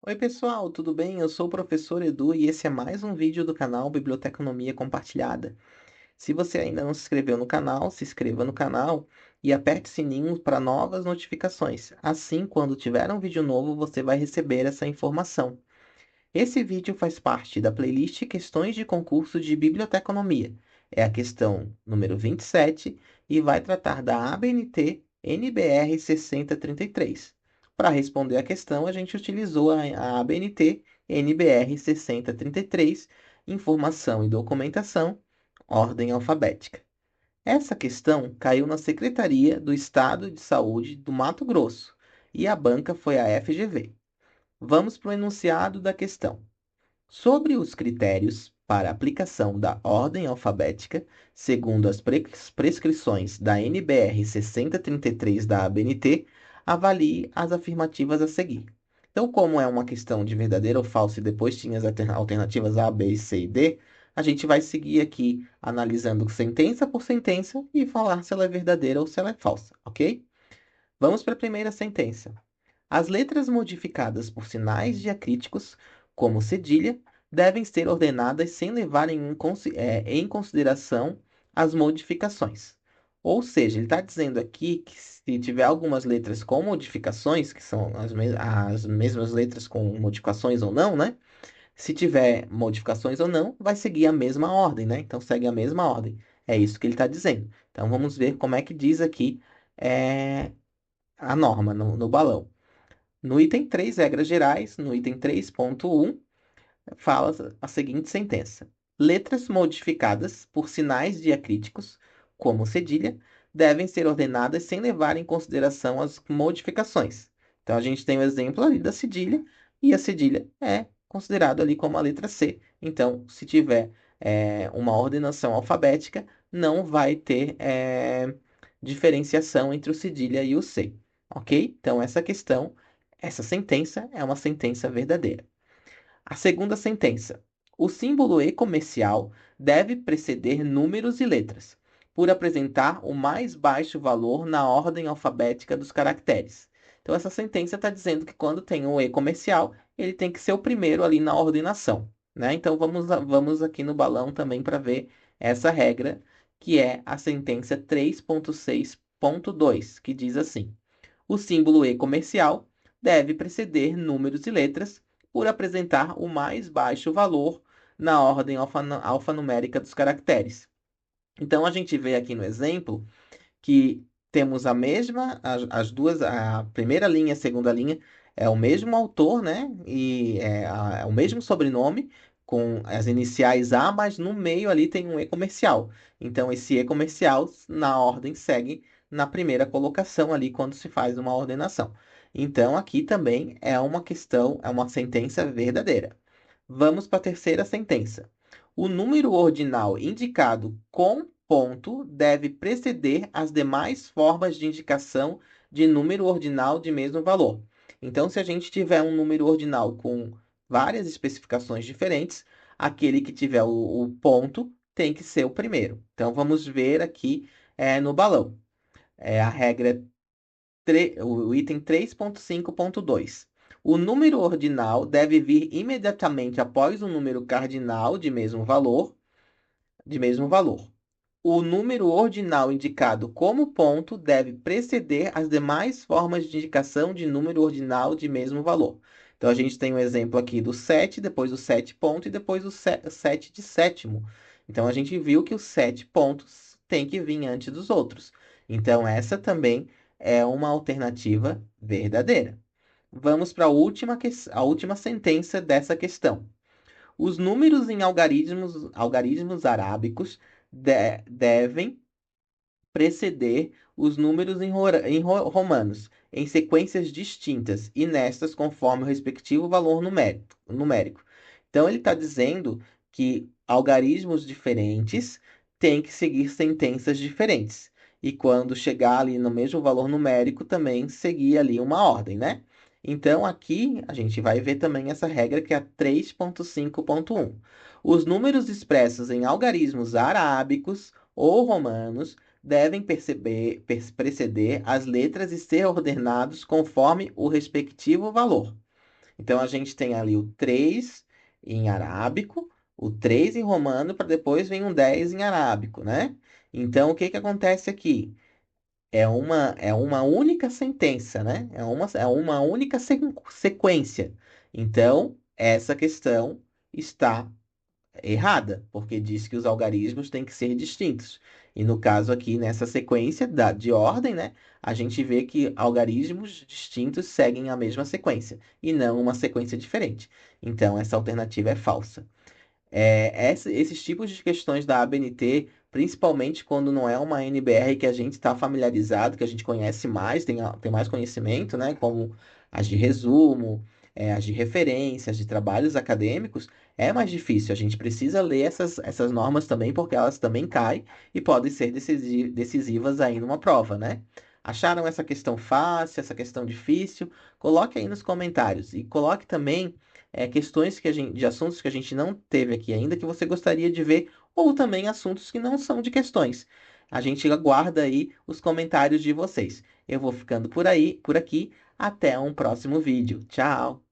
Oi, pessoal, tudo bem? Eu sou o professor Edu e esse é mais um vídeo do canal Biblioteconomia Compartilhada. Se você ainda não se inscreveu no canal, se inscreva no canal e aperte o sininho para novas notificações. Assim, quando tiver um vídeo novo, você vai receber essa informação. Esse vídeo faz parte da playlist Questões de Concurso de Biblioteconomia. É a questão número 27 e vai tratar da ABNT NBR 6033. Para responder a questão, a gente utilizou a ABNT NBR 6033, Informação e Documentação, Ordem Alfabética. Essa questão caiu na Secretaria do Estado de Saúde do Mato Grosso e a banca foi a FGV. Vamos para o enunciado da questão. Sobre os critérios para aplicação da ordem alfabética, segundo as prescrições da NBR 6033 da ABNT, avalie as afirmativas a seguir. Então, como é uma questão de verdadeiro ou falso e depois tinha as alternativas A, B, C e D, a gente vai seguir aqui analisando sentença por sentença e falar se ela é verdadeira ou se ela é falsa, ok? Vamos para a primeira sentença. As letras modificadas por sinais diacríticos, como cedilha, devem ser ordenadas sem levar em consideração as modificações. Ou seja, ele está dizendo aqui que se tiver algumas letras com modificações, que são as mesmas letras com modificações ou não, né? Se tiver modificações ou não, vai seguir a mesma ordem, né? Então segue a mesma ordem. É isso que ele está dizendo. Então vamos ver como é que diz aqui a norma no balão. No item 3, regras gerais, no item 3.1, fala a seguinte sentença: letras modificadas por sinais diacríticos, como cedilha, devem ser ordenadas sem levar em consideração as modificações. Então, a gente tem o exemplo ali da cedilha, e a cedilha é considerada ali como a letra C. Então, se tiver uma ordenação alfabética, não vai ter diferenciação entre o cedilha e o C. Ok? Então, essa sentença é uma sentença verdadeira. A segunda sentença. O símbolo E comercial deve preceder números e letras, por apresentar o mais baixo valor na ordem alfabética dos caracteres. Então, essa sentença está dizendo que quando tem um E comercial, ele tem que ser o primeiro ali na ordenação, né? Então, vamos aqui no balão também para ver essa regra, que é a sentença 3.6.2, que diz assim: o símbolo E comercial deve preceder números e letras por apresentar o mais baixo valor na ordem alfanumérica dos caracteres. Então, a gente vê aqui no exemplo que temos as duas, a primeira linha e a segunda linha é o mesmo autor, né? E é o mesmo sobrenome, com as iniciais A, mas no meio ali tem um E comercial. Então, esse E comercial, na ordem, segue na primeira colocação ali quando se faz uma ordenação. Então, aqui também é uma questão, é uma sentença verdadeira. Vamos para a terceira sentença. O número ordinal indicado com ponto deve preceder as demais formas de indicação de número ordinal de mesmo valor. Então, se a gente tiver um número ordinal com várias especificações diferentes, aquele que tiver o ponto tem que ser o primeiro. Então, vamos ver aqui no balão. A regra o item 3.5.2. O número ordinal deve vir imediatamente após o número cardinal de mesmo valor. O número ordinal indicado como ponto deve preceder as demais formas de indicação de número ordinal de mesmo valor. Então, a gente tem um exemplo aqui do 7, depois o 7 ponto e depois o 7 de sétimo. Então, a gente viu que os 7 pontos tem que vir antes dos outros. Então, essa também é uma alternativa verdadeira. Vamos para a última sentença dessa questão. Os números em algarismos arábicos devem preceder os números em romanos, em sequências distintas e nestas conforme o respectivo valor numérico. Então, ele está dizendo que algarismos diferentes têm que seguir sentenças diferentes. E quando chegar ali no mesmo valor numérico, também seguir ali uma ordem, né? Então, aqui a gente vai ver também essa regra que é a 3.5.1. Os números expressos em algarismos arábicos ou romanos devem preceder as letras e ser ordenados conforme o respectivo valor. Então, a gente tem ali o 3 em arábico, o 3 em romano, para depois vem um 10 em arábico, né? Então, o que que acontece aqui? É uma única sentença, né? É uma única sequência. Então, essa questão está errada, porque diz que os algarismos têm que ser distintos. E no caso aqui, nessa sequência de ordem, né, a gente vê que algarismos distintos seguem a mesma sequência, e não uma sequência diferente. Então, essa alternativa é falsa. Esses tipos de questões da ABNT, principalmente quando não é uma NBR que a gente está familiarizado, que a gente conhece mais, tem mais conhecimento, né? Como as de resumo, as de referência, as de trabalhos acadêmicos, é mais difícil. A gente precisa ler essas normas também, porque elas também caem e podem ser decisivas aí numa prova, né? Acharam essa questão fácil, essa questão difícil? Coloque aí nos comentários e coloque também questões de assuntos que a gente não teve aqui ainda que você gostaria de ver, ou também assuntos que não são de questões. A gente aguarda aí os comentários de vocês. Eu vou ficando por aqui. Até um próximo vídeo. Tchau!